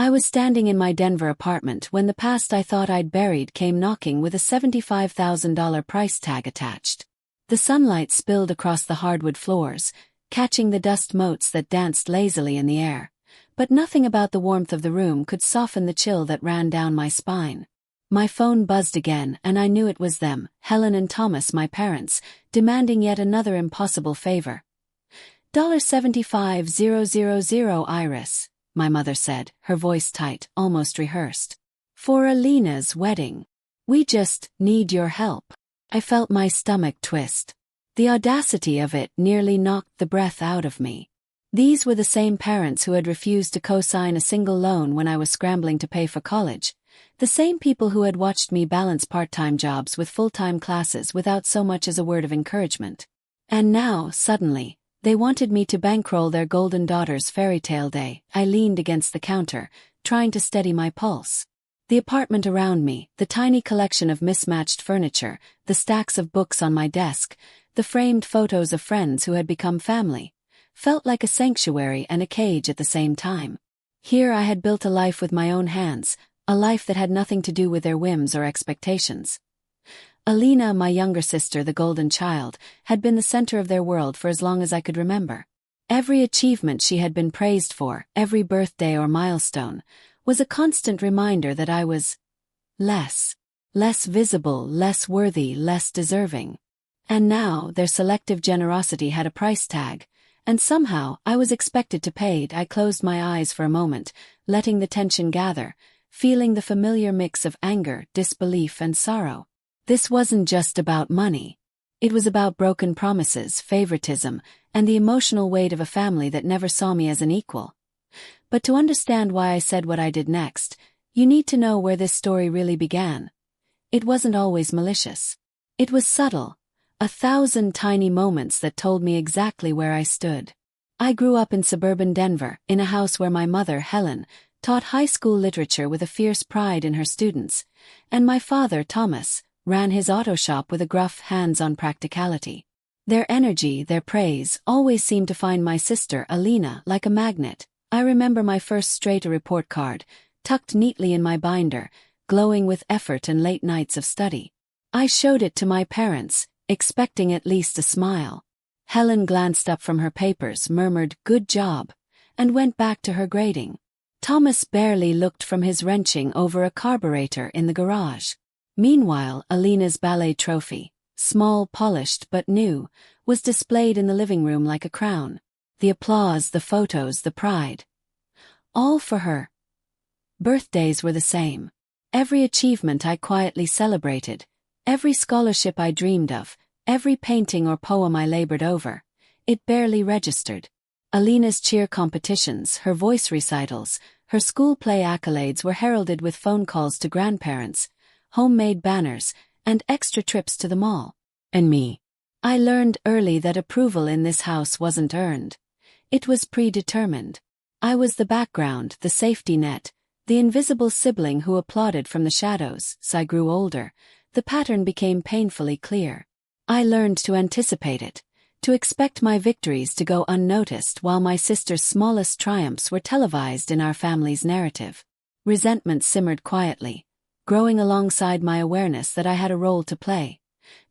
I was standing in my Denver apartment when the past I thought I'd buried came knocking with a $75,000 price tag attached. The sunlight spilled across the hardwood floors, catching the dust motes that danced lazily in the air. But nothing about the warmth of the room could soften the chill that ran down my spine. My phone buzzed again, and I knew it was them, Helen and Thomas, my parents, demanding yet another impossible favor. $75,000 Iris, my mother said, her voice tight, almost rehearsed. For Alina's wedding. We just need your help. I felt my stomach twist. The audacity of it nearly knocked the breath out of me. These were the same parents who had refused to co-sign a single loan when I was scrambling to pay for college. The same people who had watched me balance part-time jobs with full-time classes without so much as a word of encouragement. And now, suddenly, they wanted me to bankroll their golden daughter's fairy tale day. I leaned against the counter, trying to steady my pulse. The apartment around me, the tiny collection of mismatched furniture, the stacks of books on my desk, the framed photos of friends who had become family, felt like a sanctuary and a cage at the same time. Here I had built a life with my own hands, a life that had nothing to do with their whims or expectations. Alina, my younger sister, the golden child, had been the center of their world for as long as I could remember. Every achievement she had been praised for, every birthday or milestone, was a constant reminder that I was less visible, less worthy, less deserving. And now their selective generosity had a price tag, and somehow I was expected to pay it. I closed my eyes for a moment, letting the tension gather, feeling the familiar mix of anger, disbelief, and sorrow. This wasn't just about money. It was about broken promises, favoritism, and the emotional weight of a family that never saw me as an equal. But to understand why I said what I did next, you need to know where this story really began. It wasn't always malicious. It was subtle, 1,000 tiny moments that told me exactly where I stood. I grew up in suburban Denver, in a house where my mother, Helen, taught high school literature with a fierce pride in her students, and my father, Thomas, ran his auto shop with a gruff, hands-on practicality. Their energy, their praise, always seemed to find my sister, Alina, like a magnet. I remember my first straight-A report card, tucked neatly in my binder, glowing with effort and late nights of study. I showed it to my parents, expecting at least a smile. Helen glanced up from her papers, murmured, "Good job," and went back to her grading. Thomas barely looked from his wrenching over a carburetor in the garage. Meanwhile, Alina's ballet trophy, small, polished but new, was displayed in the living room like a crown. The applause, the photos, the pride. All for her. Birthdays were the same. Every achievement I quietly celebrated, every scholarship I dreamed of, every painting or poem I labored over, it barely registered. Alina's cheer competitions, her voice recitals, her school play accolades were heralded with phone calls to grandparents, homemade banners, and extra trips to the mall. And me. I learned early that approval in this house wasn't earned. It was predetermined. I was the background, the safety net, the invisible sibling who applauded from the shadows. As I grew older, the pattern became painfully clear. I learned to anticipate it, to expect my victories to go unnoticed while my sister's smallest triumphs were televised in our family's narrative. Resentment simmered quietly, growing alongside my awareness that I had a role to play.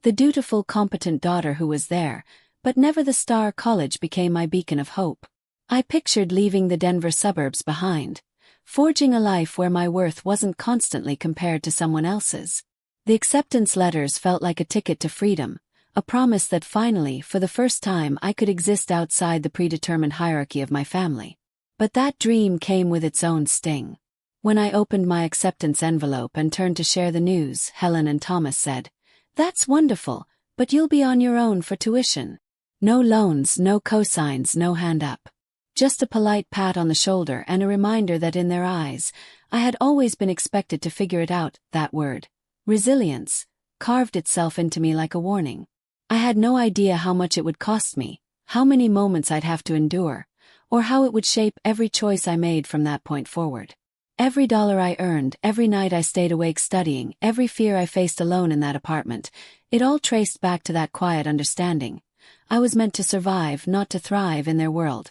The dutiful, competent daughter who was there, but never the star. College became my beacon of hope. I pictured leaving the Denver suburbs behind, forging a life where my worth wasn't constantly compared to someone else's. The acceptance letters felt like a ticket to freedom, a promise that finally, for the first time, I could exist outside the predetermined hierarchy of my family. But that dream came with its own sting. When I opened my acceptance envelope and turned to share the news, Helen and Thomas said, "That's wonderful, but you'll be on your own for tuition. No loans, no cosigns, no hand up." Just a polite pat on the shoulder and a reminder that in their eyes, I had always been expected to figure it out. That word, resilience, carved itself into me like a warning. I had no idea how much it would cost me, how many moments I'd have to endure, or how it would shape every choice I made from that point forward. Every dollar I earned, every night I stayed awake studying, every fear I faced alone in that apartment, it all traced back to that quiet understanding. I was meant to survive, not to thrive in their world.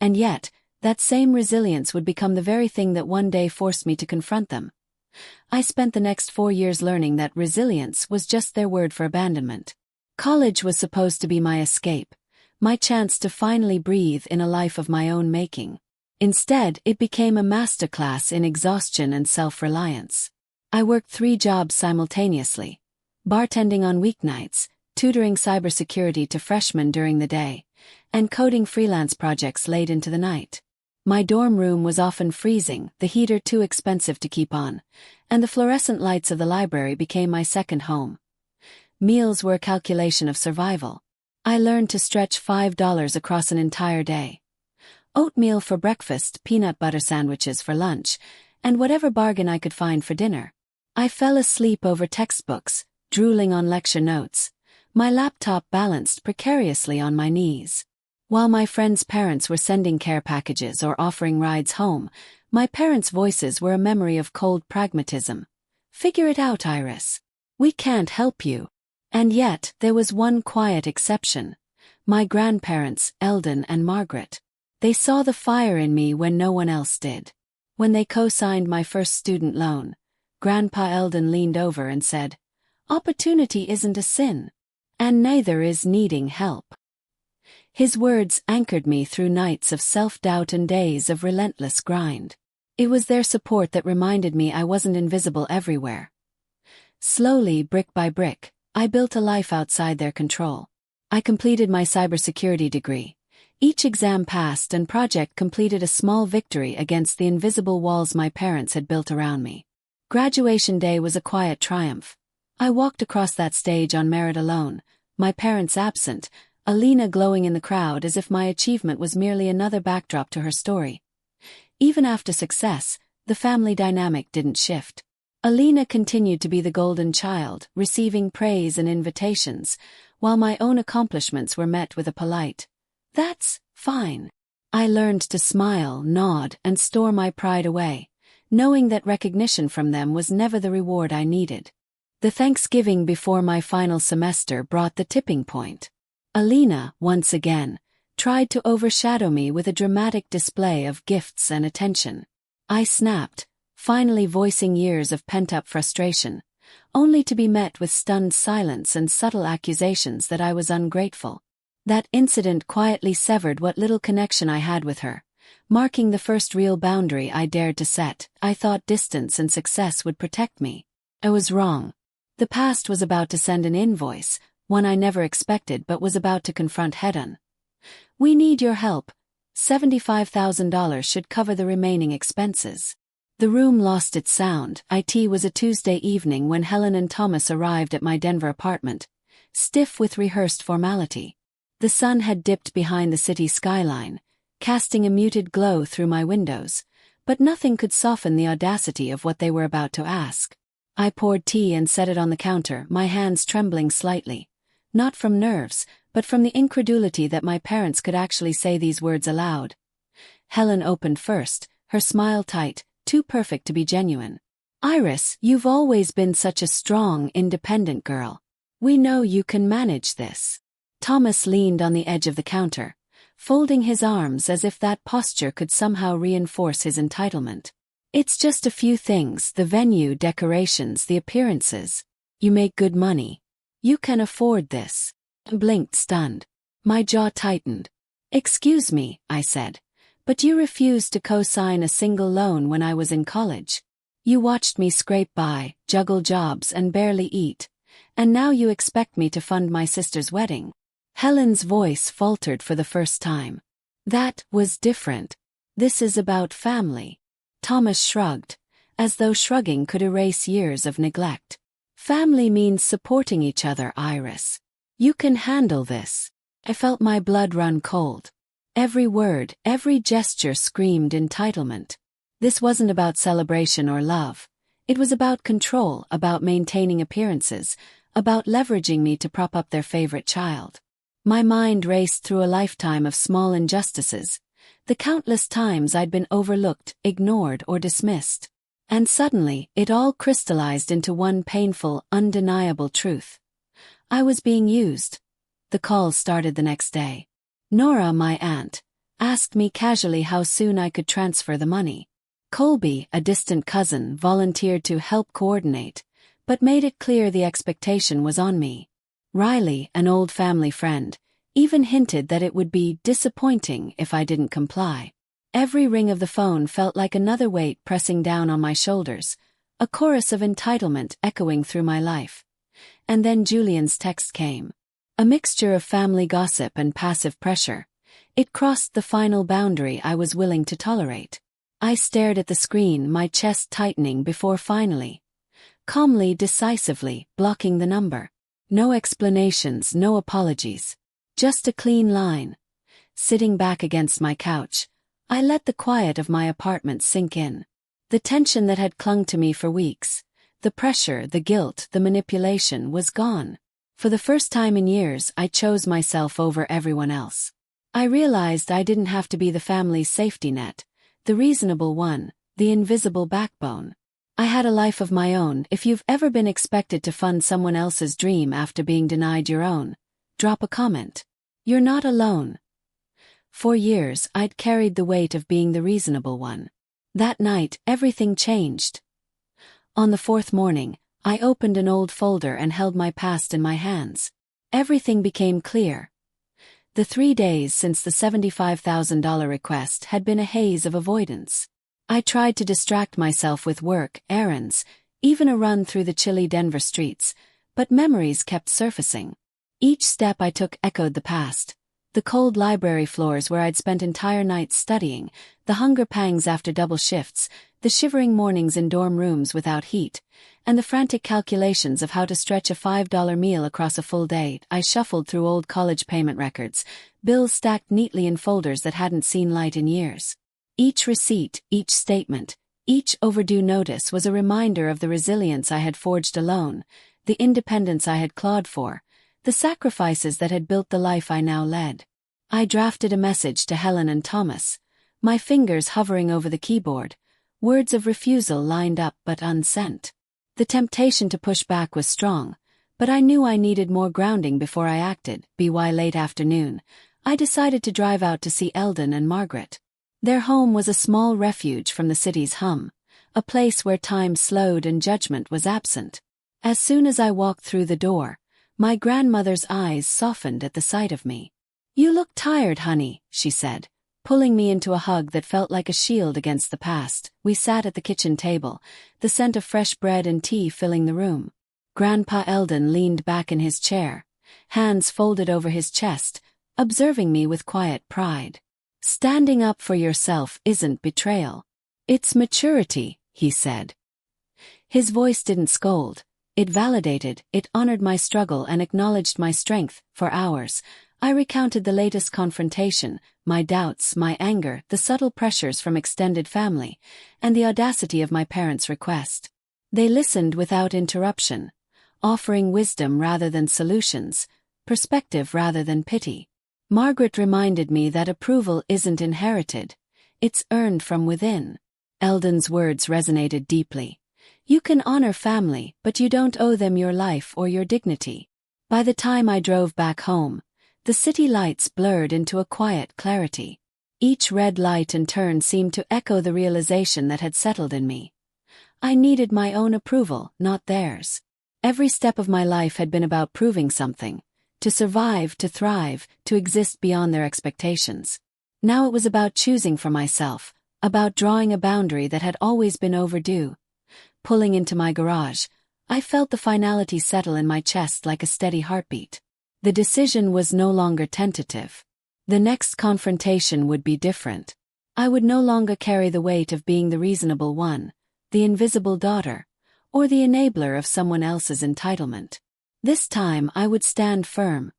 And yet, that same resilience would become the very thing that one day forced me to confront them. I spent the next 4 years learning that resilience was just their word for abandonment. College was supposed to be my escape, my chance to finally breathe in a life of my own making. Instead, it became a masterclass in exhaustion and self-reliance. I worked 3 jobs simultaneously: bartending on weeknights, tutoring cybersecurity to freshmen during the day, and coding freelance projects late into the night. My dorm room was often freezing, the heater too expensive to keep on, and the fluorescent lights of the library became my second home. Meals were a calculation of survival. I learned to stretch $5 across an entire day. Oatmeal for breakfast, peanut butter sandwiches for lunch, and whatever bargain I could find for dinner. I fell asleep over textbooks, drooling on lecture notes, my laptop balanced precariously on my knees. While my friends' parents were sending care packages or offering rides home, my parents' voices were a memory of cold pragmatism. "Figure it out, Iris. We can't help you." And yet, there was one quiet exception: my grandparents, Eldon and Margaret. They saw the fire in me when no one else did. When they co-signed my first student loan, Grandpa Eldon leaned over and said, "Opportunity isn't a sin. And neither is needing help." His words anchored me through nights of self-doubt and days of relentless grind. It was their support that reminded me I wasn't invisible everywhere. Slowly, brick by brick, I built a life outside their control. I completed my cybersecurity degree. Each exam passed and project completed a small victory against the invisible walls my parents had built around me. Graduation day was a quiet triumph. I walked across that stage on merit alone, my parents absent, Alina glowing in the crowd as if my achievement was merely another backdrop to her story. Even after success, the family dynamic didn't shift. Alina continued to be the golden child, receiving praise and invitations, while my own accomplishments were met with a polite, "That's fine." I learned to smile, nod, and store my pride away, knowing that recognition from them was never the reward I needed. The Thanksgiving before my final semester brought the tipping point. Alina, once again, tried to overshadow me with a dramatic display of gifts and attention. I snapped, finally voicing years of pent-up frustration, only to be met with stunned silence and subtle accusations that I was ungrateful. That incident quietly severed what little connection I had with her, marking the first real boundary I dared to set. I thought distance and success would protect me. I was wrong. The past was about to send an invoice, one I never expected but was about to confront head-on. "We need your help. $75,000 should cover the remaining expenses." The room lost its sound. It was a Tuesday evening when Helen and Thomas arrived at my Denver apartment, stiff with rehearsed formality. The sun had dipped behind the city skyline, casting a muted glow through my windows, but nothing could soften the audacity of what they were about to ask. I poured tea and set it on the counter, my hands trembling slightly, not from nerves, but from the incredulity that my parents could actually say these words aloud. Helen opened first, her smile tight, too perfect to be genuine. "Iris, you've always been such a strong, independent girl. We know you can manage this." Thomas leaned on the edge of the counter, folding his arms as if that posture could somehow reinforce his entitlement. "It's just a few things: the venue, decorations, the appearances. You make good money. You can afford this." I blinked, stunned. My jaw tightened. "Excuse me," I said, "but you refused to co-sign a single loan when I was in college. You watched me scrape by, juggle jobs and barely eat, and now you expect me to fund my sister's wedding." Helen's voice faltered for the first time. "That was different. This is about family." Thomas shrugged, as though shrugging could erase years of neglect. "Family means supporting each other, Iris. You can handle this." I felt my blood run cold. Every word, every gesture screamed entitlement. This wasn't about celebration or love. It was about control, about maintaining appearances, about leveraging me to prop up their favorite child. My mind raced through a lifetime of small injustices, the countless times I'd been overlooked, ignored, or dismissed. And suddenly, it all crystallized into one painful, undeniable truth. I was being used. The calls started the next day. Nora, my aunt, asked me casually how soon I could transfer the money. Colby, a distant cousin, volunteered to help coordinate, but made it clear the expectation was on me. Riley, an old family friend, even hinted that it would be disappointing if I didn't comply. Every ring of the phone felt like another weight pressing down on my shoulders, a chorus of entitlement echoing through my life. And then Julian's text came. A mixture of family gossip and passive pressure. It crossed the final boundary I was willing to tolerate. I stared at the screen, my chest tightening before finally, calmly, decisively, blocking the number. No explanations, no apologies. Just a clean line. Sitting back against my couch, I let the quiet of my apartment sink in. The tension that had clung to me for weeks, the pressure, the guilt, the manipulation was gone. For the first time in years, I chose myself over everyone else. I realized I didn't have to be the family's safety net, the reasonable one, the invisible backbone. I had a life of my own. If you've ever been expected to fund someone else's dream after being denied your own, drop a comment. You're not alone. For years, I'd carried the weight of being the reasonable one. That night, everything changed. On the fourth morning, I opened an old folder and held my past in my hands. Everything became clear. The 3 days since the $75,000 request had been a haze of avoidance. I tried to distract myself with work, errands, even a run through the chilly Denver streets, but memories kept surfacing. Each step I took echoed the past. The cold library floors where I'd spent entire nights studying, the hunger pangs after double shifts, the shivering mornings in dorm rooms without heat, and the frantic calculations of how to stretch a $5 meal across a full day. I shuffled through old college payment records, bills stacked neatly in folders that hadn't seen light in years. Each receipt, each statement, each overdue notice was a reminder of the resilience I had forged alone, the independence I had clawed for, the sacrifices that had built the life I now led. I drafted a message to Helen and Thomas, my fingers hovering over the keyboard, words of refusal lined up but unsent. The temptation to push back was strong, but I knew I needed more grounding before I acted. By late afternoon, I decided to drive out to see Eldon and Margaret. Their home was a small refuge from the city's hum, a place where time slowed and judgment was absent. As soon as I walked through the door, my grandmother's eyes softened at the sight of me. "You look tired, honey," she said, pulling me into a hug that felt like a shield against the past. We sat at the kitchen table, the scent of fresh bread and tea filling the room. Grandpa Eldon leaned back in his chair, hands folded over his chest, observing me with quiet pride. "Standing up for yourself isn't betrayal. It's maturity," he said. His voice didn't scold. It validated, it honored my struggle and acknowledged my strength. For hours, I recounted the latest confrontation, my doubts, my anger, the subtle pressures from extended family, and the audacity of my parents' request. They listened without interruption, offering wisdom rather than solutions, perspective rather than pity. Margaret reminded me that approval isn't inherited, it's earned from within. Eldon's words resonated deeply. You can honor family, but you don't owe them your life or your dignity. By the time I drove back home, the city lights blurred into a quiet clarity. Each red light and turn seemed to echo the realization that had settled in me. I needed my own approval, not theirs. Every step of my life had been about proving something, to survive, to thrive, to exist beyond their expectations. Now it was about choosing for myself, about drawing a boundary that had always been overdue. Pulling into my garage, I felt the finality settle in my chest like a steady heartbeat. The decision was no longer tentative. The next confrontation would be different. I would no longer carry the weight of being the reasonable one, the invisible daughter, or the enabler of someone else's entitlement. This time I would stand firm.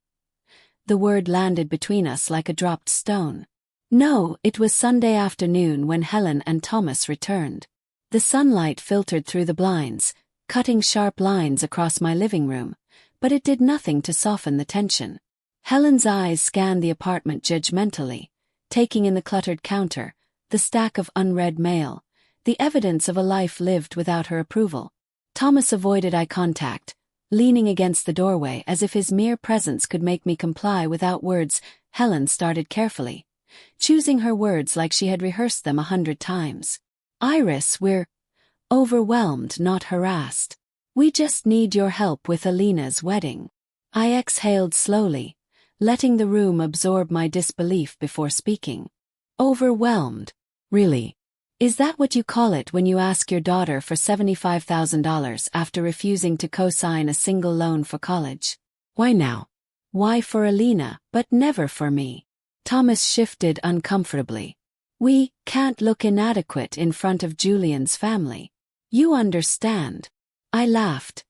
The word landed between us like a dropped stone. No, it was Sunday afternoon when Helen and Thomas returned. The sunlight filtered through the blinds, cutting sharp lines across my living room, but it did nothing to soften the tension. Helen's eyes scanned the apartment judgmentally, taking in the cluttered counter, the stack of unread mail, the evidence of a life lived without her approval. Thomas avoided eye contact, leaning against the doorway as if his mere presence could make me comply without words. Helen started carefully, choosing her words like she had rehearsed them 100 times. Iris, we're overwhelmed, not harassed. We just need your help with Alina's wedding. I exhaled slowly, letting the room absorb my disbelief before speaking. Overwhelmed? Really? Is that what you call it when you ask your daughter for $75,000 after refusing to co-sign a single loan for college? Why now? Why for Alina, but never for me? Thomas shifted uncomfortably. We can't look inadequate in front of Julian's family. You understand. I laughed,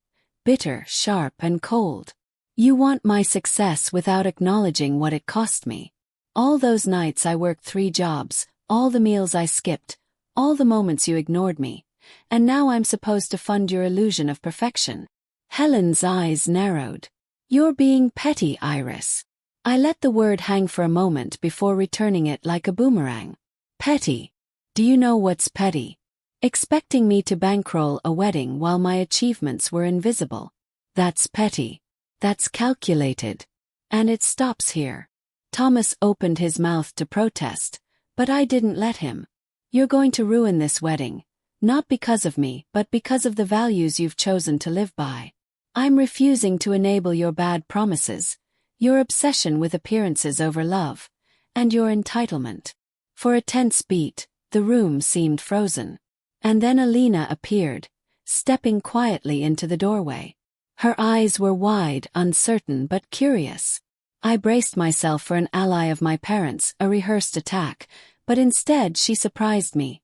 bitter, sharp, and cold. You want my success without acknowledging what it cost me. All those nights I worked 3 jobs, all the meals I skipped, all the moments you ignored me, and now I'm supposed to fund your illusion of perfection. Helen's eyes narrowed. You're being petty, Iris. I let the word hang for a moment before returning it like a boomerang. Petty. Do you know what's petty? Expecting me to bankroll a wedding while my achievements were invisible. That's petty. That's calculated. And it stops here. Thomas opened his mouth to protest, but I didn't let him. You're going to ruin this wedding, not because of me, but because of the values you've chosen to live by. I'm refusing to enable your bad promises, your obsession with appearances over love, and your entitlement. For a tense beat, the room seemed frozen. And then Alina appeared, stepping quietly into the doorway. Her eyes were wide, uncertain but curious. I braced myself for an ally of my parents, a rehearsed attack, but instead she surprised me.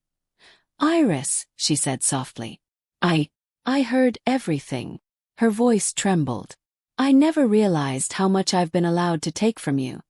Iris, she said softly. I heard everything. Her voice trembled. I never realized how much I've been allowed to take from you,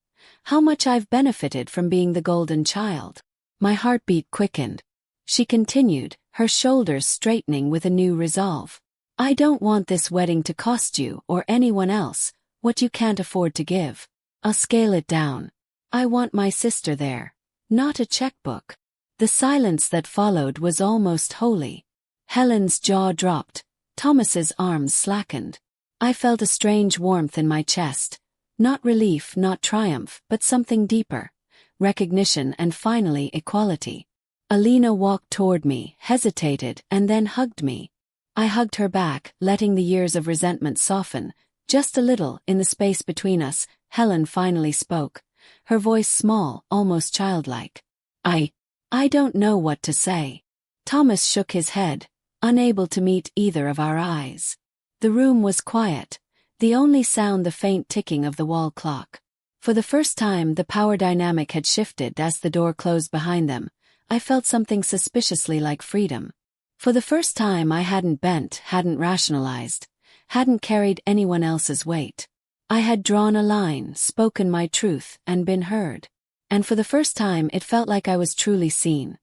how much I've benefited from being the golden child. My heartbeat quickened. She continued, her shoulders straightening with a new resolve. I don't want this wedding to cost you or anyone else what you can't afford to give. I'll scale it down. I want my sister there, not a checkbook. The silence that followed was almost holy. Helen's jaw dropped. Thomas's arms slackened. I felt a strange warmth in my chest. Not relief, not triumph, but something deeper. Recognition and finally equality. Alina walked toward me, hesitated, and then hugged me. I hugged her back, letting the years of resentment soften. Just a little, in the space between us, Helen finally spoke. Her voice small, almost childlike. I don't know what to say. Thomas shook his head, unable to meet either of our eyes. The room was quiet, the only sound the faint ticking of the wall clock. For the first time the power dynamic had shifted as the door closed behind them. I felt something suspiciously like freedom. For the first time I hadn't bent, hadn't rationalized, hadn't carried anyone else's weight. I had drawn a line, spoken my truth, and been heard. And for the first time it felt like I was truly seen.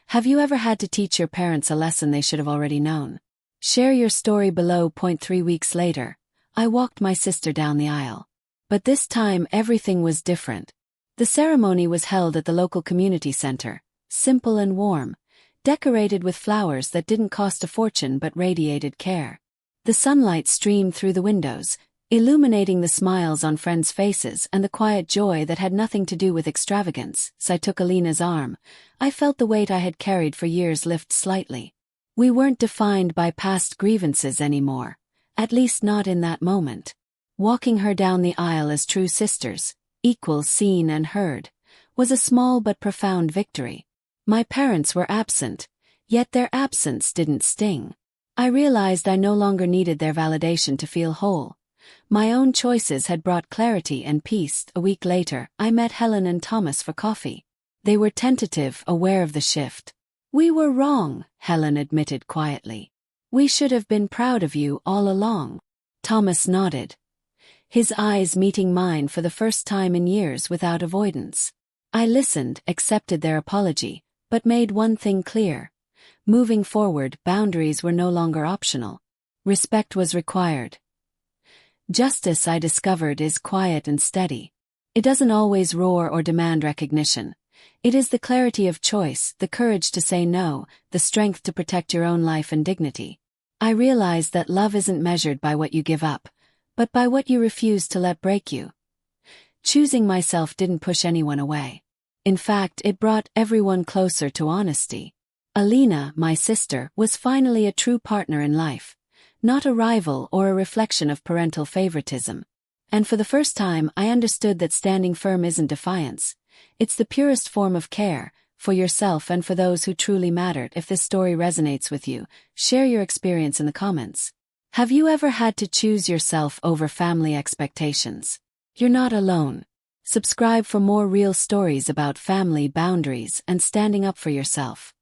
Have you ever had to teach your parents a lesson they should have already known? Share your story below. 3 weeks later, I walked my sister down the aisle. But this time everything was different. The ceremony was held at the local community center, simple and warm, decorated with flowers that didn't cost a fortune but radiated care. The sunlight streamed through the windows, illuminating the smiles on friends' faces and the quiet joy that had nothing to do with extravagance. As I took Alina's arm, I felt the weight I had carried for years lift slightly. We weren't defined by past grievances anymore, at least not in that moment. Walking her down the aisle as true sisters, equal, seen and heard, was a small but profound victory. My parents were absent, yet their absence didn't sting. I realized I no longer needed their validation to feel whole. My own choices had brought clarity and peace. A week later, I met Helen and Thomas for coffee. They were tentative, aware of the shift. We were wrong, Helen admitted quietly. We should have been proud of you all along. Thomas nodded, his eyes meeting mine for the first time in years without avoidance. I listened, accepted their apology, but made one thing clear. Moving forward, boundaries were no longer optional. Respect was required. Justice, I discovered, is quiet and steady. It doesn't always roar or demand recognition. It is the clarity of choice, the courage to say no, the strength to protect your own life and dignity. I realized that love isn't measured by what you give up, but by what you refuse to let break you. Choosing myself didn't push anyone away. In fact, it brought everyone closer to honesty. Alina, my sister, was finally a true partner in life, not a rival or a reflection of parental favoritism. And for the first time, I understood that standing firm isn't defiance. It's the purest form of care, for yourself and for those who truly mattered. If this story resonates with you, share your experience in the comments. Have you ever had to choose yourself over family expectations? You're not alone. Subscribe for more real stories about family boundaries and standing up for yourself.